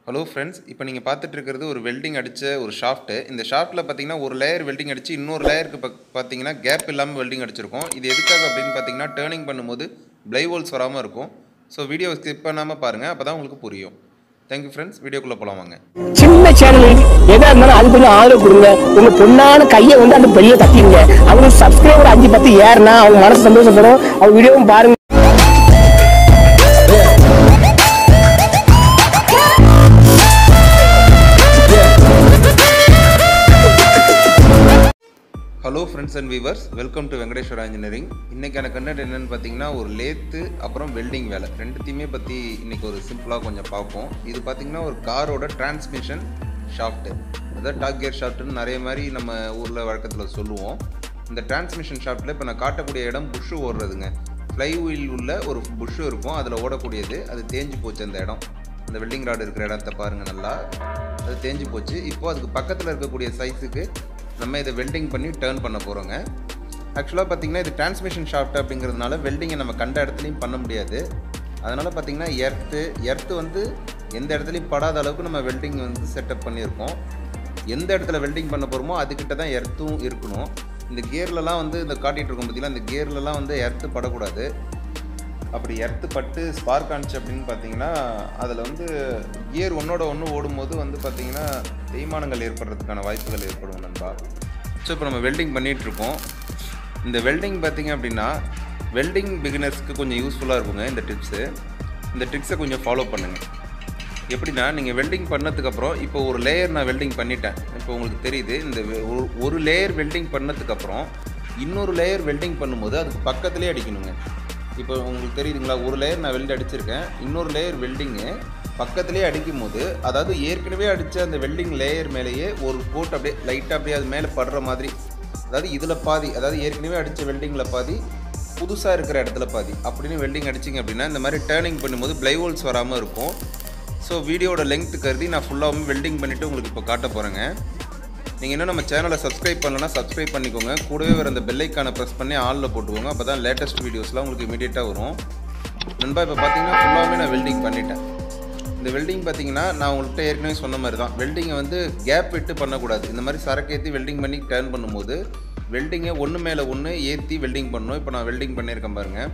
Hello friends, இப்போ நீங்கள் பார்த்துட்டு இருக்கிறது ஒரு வெல்டிங் அடித்த ஒரு ஷாஃப்ட்டு. இந்த ஷாஃப்ட்டில் பார்த்தீங்கன்னா ஒரு லேயர் வெல்டிங் அடித்து இன்னொரு லேயருக்கு பார்த்தீங்கன்னா கேப் இல்லாமல் வெல்டிங் அடிச்சிருக்கோம். இது எதுக்காக அப்படின்னு பார்த்தீங்கன்னா டேர்னிங் பண்ணும்போது ப்ளை ஹோல்ஸ் வராமல் இருக்கும். ஸோ வீடியோ ஸ்கிப் பண்ணாமல் பாருங்கள், அப்போ தான் உங்களுக்கு புரியும். தேங்க்யூ ஃப்ரெண்ட்ஸ், வீடியோக்குள்ளே போகலாம் வாங்க. சின்ன சேனல் எதா இருந்தாலும் அது கொஞ்சம் ஆதரவு கொடுங்க. உங்க பொண்ணான கையை வந்து அந்த பெரிய தட்டிடுங்க. அவங்க சப்ஸ்கிரைபர் 5-10 ஏறுனா அவங்க மனசு சந்தோஷப்படும். அவங்க வீடியோவும் பாருங்க. Hello friends and viewers, welcome to Venkateswara engineering. இன்றைக்கான கண்டென்ட் என்னென்னு பார்த்தீங்கன்னா ஒரு லேத்து அப்புறம் வெல்டிங் வேலை ரெண்டுத்தையுமே பற்றி இன்றைக்கி ஒரு சிம்பிளாக கொஞ்சம் பார்ப்போம். இது பார்த்திங்கன்னா ஒரு காரோட டிரான்ஸ்மிஷன் ஷாஃப்ட்டு, அதாவது டாப் கியர் ஷாஃப்ட்டுன்னு நிறைய மாதிரி நம்ம ஊரில் வழக்கத்தில் சொல்லுவோம். இந்த டிரான்ஸ்மிஷன் ஷாஃப்ட்டில் இப்போ நான் காட்டக்கூடிய இடம் புஷ்ஷு ஓடுறதுங்க. ஃப்ளை வீல் உள்ள ஒரு புஷ்ஷு இருக்கும், அதில் ஓடக்கூடியது. அது தேஞ்சு போச்சு. அந்த இடம், அந்த வெல்டிங் ராடு இருக்கிற இடத்த பாருங்கள், நல்லா அது தேஞ்சு போச்சு. இப்போது அதுக்கு பக்கத்தில் இருக்கக்கூடிய சைஸுக்கு நம்ம இதை வெல்டிங் பண்ணி டேர்ன் பண்ண போகிறோங்க. ஆக்சுவலாக பார்த்திங்கன்னா இது டிரான்ஸ்மிஷன் ஷாஃப்ட் அப்படிங்கிறதுனால வெல்டிங்கை நம்ம கண்ட இடத்துலையும் பண்ண முடியாது. அதனால் பார்த்திங்கன்னா எர்த்து வந்து எந்த இடத்துலையும் படாத அளவுக்கு நம்ம வெல்டிங் வந்து செட்டப் பண்ணியிருக்கோம். எந்த இடத்துல வெல்டிங் பண்ண போகிறோமோ அதுக்கிட்ட தான் எர்த்தும் இருக்கணும். இந்த கியர்லலாம் வந்து இந்த காட்டிகிட்டு இருக்கோம் பார்த்திங்கன்னா, இந்த கியர்லலாம் வந்து எர்த்து படக்கூடாது. அப்படி எர்த்து பட்டு ஸ்பார்க் ஆனிச்சு அப்படின்னு பார்த்தீங்கன்னா அதில் வந்து கியர் ஒன்றோட ஒன்று ஓடும்போது வந்து பார்த்திங்கன்னா தேய்மானங்கள் ஏற்படுறதுக்கான வாய்ப்புகள் ஏற்படும் நண்பா. ஸோ இப்போ நம்ம வெல்டிங் பண்ணிகிட்ருக்கோம். இந்த வெல்டிங் பார்த்திங்க அப்படின்னா வெல்டிங் பிகினர்ஸ்க்கு கொஞ்சம் யூஸ்ஃபுல்லாக இருக்குங்க இந்த டிப்ஸு. இந்த ட்ரிக்ஸை கொஞ்சம் ஃபாலோ பண்ணுங்கள். எப்படின்னா, நீங்கள் வெல்டிங் பண்ணதுக்கப்புறம் இப்போ ஒரு லேயர் நான் வெல்டிங் பண்ணிட்டேன். இப்போ உங்களுக்கு தெரியுது, இந்த ஒரு லேயர் வெல்டிங் பண்ணதுக்கப்புறம் இன்னொரு லேயர் வெல்டிங் பண்ணும்போது அதுக்கு பக்கத்துலேயே அடிக்கணுங்க. இப்போ உங்களுக்கு தெரியுதுங்களா, ஒரு லேயர் நான் வெல்ட் அடிச்சிருக்கேன், இன்னொரு லேயர் வெல்டிங்கு பக்கத்துலேயே அடிக்கும் போது, அதாவது ஏற்கனவே அடித்த அந்த வெல்டிங் லேயர் மேலேயே ஒரு கோட் அப்படியே லைட்டாக அப்படியே அது மேலே படுற மாதிரி, அதாவது இதில் பாதி, அதாவது ஏற்கனவே அடித்த வெல்டிங்கில் பாதி, புதுசாக இருக்கிற இடத்துல பாதி அப்படின்னு வெல்டிங் அடிச்சிங்க அப்படின்னா இந்த மாதிரி டேர்னிங் பண்ணும்போது ப்ளை ஹோல்ஸ் வராமல் இருக்கும். ஸோ வீடியோட லெங்க்த்து கருதி நான் ஃபுல்லாகவும் வெல்டிங் பண்ணிவிட்டு உங்களுக்கு இப்போ காட்ட போகிறேங்க. நீங்கள் இன்னும் நம்ம சேனலை சப்ஸ்கிரைப் பண்ணலன்னா சப்ஸ்கிரைப் பண்ணிக்கோங்க. கூடவே வர அந்த பெல் ஐக்கானை ப்ரெஸ் பண்ணி ஆலில் போட்டுக்கோங்க. அப்போ தான் லேட்டஸ்ட் வீடியோஸ்லாம் உங்களுக்கு இமீடியட்டாக வரும். நண்பா, இப்போ பார்த்தீங்கன்னா ஃபுல்லாகவே நான் வெல்டிங் பண்ணிட்டேன். இந்த வெல்டிங் பார்த்தீங்கன்னா நான் உங்கள்கிட்ட ஏற்கனவே சொன்ன மாதிரி தான், வெல்டிங்கை வந்து கேப் விட்டு பண்ணக்கூடாது. இந்த மாதிரி சரக்கு ஏற்றி வெல்டிங் பண்ணி டர்ன் பண்ணும்போது வெல்டிங்கை ஒன்று மேலே ஒன்று ஏற்றி வெல்டிங் பண்ணணும். இப்போ நான் வெல்டிங் பண்ணியிருக்கேன் பாருங்கள்,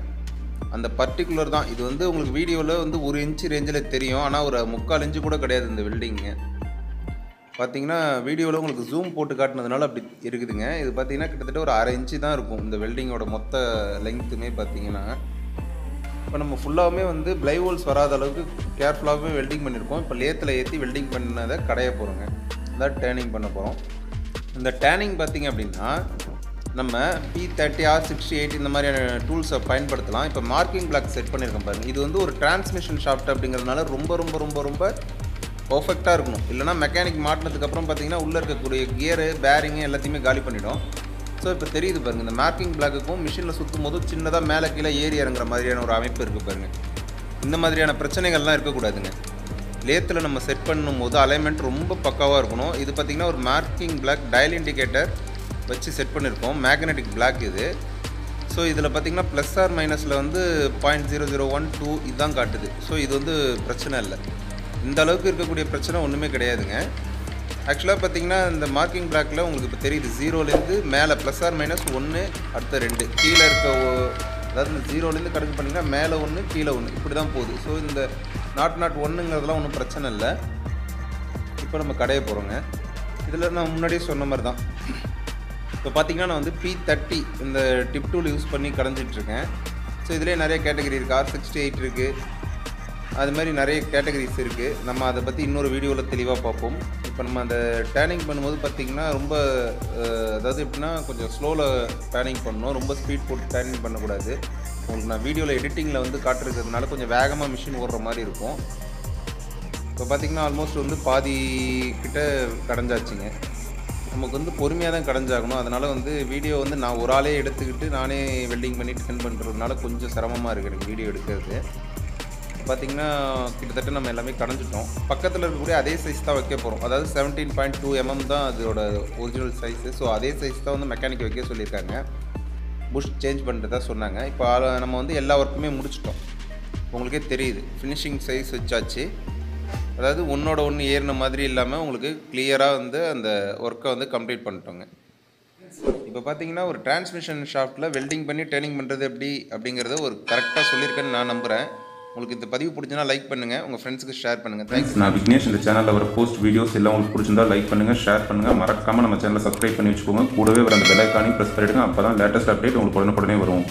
அந்த பர்டிகுலர் தான். இது வந்து உங்களுக்கு வீடியோவில் வந்து 1 இன்ச்சு ரேஞ்சில் தெரியும், ஆனால் ஒரு 3/4 இன்ச்சு கூட கிடையாது இந்த வெல்டிங்கு. பார்த்தீங்கன்னா வீடியோவில் உங்களுக்கு ஜூம் போட்டு காட்டினதுனால அப்படி இருக்குதுங்க. இது பார்த்தீங்கன்னா கிட்டத்தட்ட ஒரு 1/2 இன்ச்சு தான் இருக்கும் இந்த வெல்டிங்கோட மொத்த லெங்க்த்துமே. பார்த்தீங்கன்னா இப்போ நம்ம ஃபுல்லாகவே வந்து ப்ளை ஹோல்ஸ் வராத அளவுக்கு கேர்ஃபுல்லாகவே வெல்டிங் பண்ணியிருக்கோம். இப்போ லேத்தில் ஏற்றி வெல்டிங் பண்ணதை கடைய போகிறோங்க, அதான் டேர்னிங் பண்ண போகிறோம். இந்த டேர்னிங் பார்த்திங்க அப்படின்னா நம்ம P30 R68 இந்த மாதிரியான டூல்ஸை பயன்படுத்தலாம். இப்போ மார்க்கிங் பிளாக் செட் பண்ணியிருக்கோம் பாருங்கள். இது வந்து ஒரு டிரான்ஸ்மிஷன் ஷாஃப்ட் அப்படிங்கிறதுனால ரொம்ப ரொம்ப ரொம்ப ரொம்ப பர்ஃபெக்டாக இருக்கணும். இல்லைனா மெக்கானிக் மாட்டினதுக்கப்புறம் பார்த்தீங்கன்னா உள்ளே இருக்கக்கூடிய கியரு பேரிங்கு எல்லாத்தையுமே காலி பண்ணிவிடும். ஸோ இப்போ தெரியுது பாருங்கள், இந்த மார்க்கிங் பிளாக்குக்கும் மிஷினில் சுற்றும் போது சின்னதாக மேலே கீழே ஏறி இறங்குற மாதிரியான ஒரு அமைப்பு இருக்குது பாருங்கள். இந்த மாதிரியான பிரச்சனைகள்லாம் இருக்கக்கூடாதுங்க. லேத்தில் நம்ம செட் பண்ணும்போது அலைன்மெண்ட் ரொம்ப பக்காவாக இருக்கணும். இது பார்த்திங்கன்னா ஒரு மார்க்கிங் பிளாக் டயல் இண்டிகேட்டர் வச்சு செட் பண்ணியிருக்கோம், மேக்னெட்டிக் பிளாக் இது. ஸோ இதில் பார்த்திங்கன்னா ப்ளஸ் ஆர் மைனஸில் வந்து 0.0012 இதுதான் காட்டுது. ஸோ இது வந்து பிரச்சனை இல்லை, இந்த அளவுக்கு இருக்கக்கூடிய பிரச்சனை ஒன்றுமே கிடையாதுங்க. ஆக்சுவலாக பார்த்திங்கன்னா இந்த மார்க்கிங் பிளாக்கில் உங்களுக்கு இப்போ தெரியுது, 0லேருந்து மேலே ப்ளஸ் ஆர் மைனஸ் 1, அடுத்த 2 கீழே இருக்க, அதாவது இந்த 0லேருந்து கணக்கு பண்ணிங்கன்னா மேலே 1 கீழே 1 இப்படி தான் போகுது. ஸோ இந்த நாட் 1ங்கிறதுலாம் ஒன்றும் பிரச்சனை இல்லை. இப்போ நம்ம கடைய போகிறோங்க. இதில் நான் முன்னாடியே சொன்ன மாதிரி தான். இப்போ பார்த்திங்கன்னா நான் வந்து P30 இந்த டிப் டூல் யூஸ் பண்ணி கடைஞ்சிட்ருக்கேன். ஸோ இதிலே நிறைய கேட்டகரி இருக்குது, R68 இருக்குது, அது மாதிரி நிறைய கேட்டகரிஸ் இருக்குது. நம்ம அதை பற்றி இன்னொரு வீடியோவில் தெளிவாக பார்ப்போம். இப்போ நம்ம அந்த டேர்னிங் பண்ணும்போது பார்த்திங்கன்னா ரொம்ப அதாவது எப்படின்னா கொஞ்சம் ஸ்லோவில் டேர்னிங் பண்ணணும், ரொம்ப ஸ்பீட் போட்டு டேர்னிங் பண்ணக்கூடாது. உங்களுக்கு நான் வீடியோவில் எடிட்டிங்கில் வந்து காட்டுறதுனால கொஞ்சம் வேகமாக மிஷின் ஓடுற மாதிரி இருக்கும். இப்போ பார்த்திங்கன்னா ஆல்மோஸ்ட் வந்து பாதி கிட்ட கடைஞ்சாச்சுங்க. நமக்கு வந்து பொறுமையாக தான் கடைஞ்சாகணும். அதனால் வந்து வீடியோ வந்து நான் ஒரு ஆளே எடுத்துக்கிட்டு நானே வெல்டிங் பண்ணி டர்ன் பண்ணுறதுனால கொஞ்சம் சிரமமாக இருக்குது எனக்கு வீடியோ எடுக்கிறது. பார்த்திங்கன்னா கிட்டத்தட்ட நம்ம எல்லாமே கடைஞ்சிட்டோம். பக்கத்தில் இருக்கக்கூடிய அதே சைஸ் தான் வைக்க போகிறோம், அதாவது 17.2 mm தான் அதோட ஒரிஜினல் சைஸு. ஸோ அதே சைஸ் தான் வந்து மெக்கானிக் வைக்க சொல்லியிருக்காங்க, புஷ் சேஞ்ச் பண்ணுறதா சொன்னாங்க. இப்போ நம்ம வந்து எல்லா ஒர்க்குமே முடிச்சிட்டோம், உங்களுக்கே தெரியுது. ஃபினிஷிங் சைஸ் வச்சாச்சு. அதாவது ஒன்றோட ஒன்று ஏறின மாதிரி இல்லாமல் உங்களுக்கு கிளியராக வந்து அந்த ஒர்க்கை வந்து கம்ப்ளீட் பண்ணிட்டோங்க. இப்போ பார்த்தீங்கன்னா ஒரு டிரான்ஸ்மிஷன் ஷாஃப்ட்டில் வெல்டிங் பண்ணி டேர்னிங் பண்ணுறது எப்படி அப்படிங்கிறத ஒரு கரெக்டாக சொல்லியிருக்கேன்னு நான் நம்புகிறேன். உங்களுக்கு இந்த பதிவு பிடிச்சினா லைக் பண்ணுங்கள், உங்கள் ஃப்ரெண்ட்ஸுக்கு ஷேர் பண்ணுங்கள். தேங்க்ஸ். நான் விக்னேஷ். இந்த சேனலில் வர போஸ்ட் வீடியோஸ் எல்லாம் உங்களுக்கு பிடிச்சிருந்தா லைக் பண்ணுங்கள், ஷேர் பண்ணுங்கள். மறக்காமல் நம்ம சேனலை சப்ஸ்கிரைப் பண்ணி வச்சுக்கோங்க. கூடவே வர அந்த பெல் ஐக்கானையும் ப்ரெஸ் பண்ணிவிடுங்க. அப்போ தான் லேட்டஸ்ட் அப்டேட் உங்களுக்கு உடனுக்குடனே வரும்.